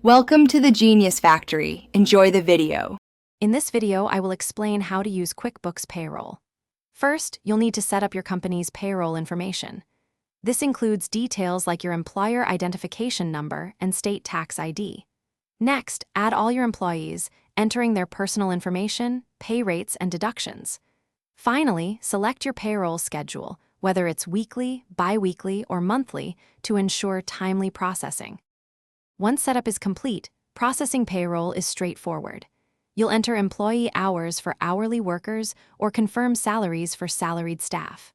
Welcome to the Genius Factory. Enjoy the video. In this video, I will explain how to use QuickBooks Payroll. First, you'll need to set up your company's payroll information. This includes details like your employer identification number and state tax ID. Next, add all your employees, entering their personal information, pay rates, and deductions. Finally, select your payroll schedule, whether it's weekly, bi-weekly, or monthly, to ensure timely processing. Once setup is complete, processing payroll is straightforward. You'll enter employee hours for hourly workers or confirm salaries for salaried staff.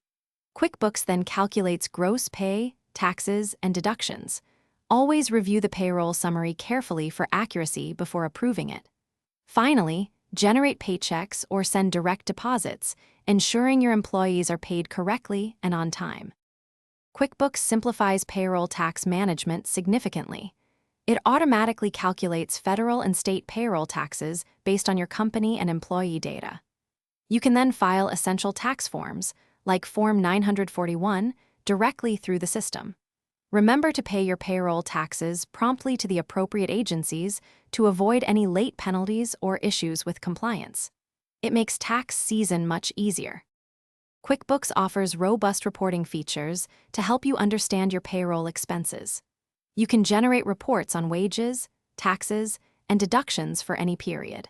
QuickBooks then calculates gross pay, taxes, and deductions. Always review the payroll summary carefully for accuracy before approving it. Finally, generate paychecks or send direct deposits, ensuring your employees are paid correctly and on time. QuickBooks simplifies payroll tax management significantly. It automatically calculates federal and state payroll taxes based on your company and employee data. You can then file essential tax forms, like Form 941, directly through the system. Remember to pay your payroll taxes promptly to the appropriate agencies to avoid any late penalties or issues with compliance. It makes tax season much easier. QuickBooks offers robust reporting features to help you understand your payroll expenses. You can generate reports on wages, taxes, and deductions for any period.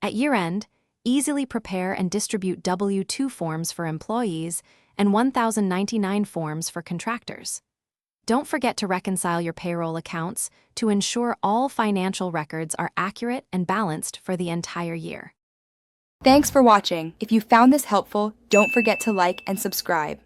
At year-end, easily prepare and distribute W-2 forms for employees and 1099 forms for contractors. Don't forget to reconcile your payroll accounts to ensure all financial records are accurate and balanced for the entire year. Thanks for watching. If you found this helpful, don't forget to like and subscribe.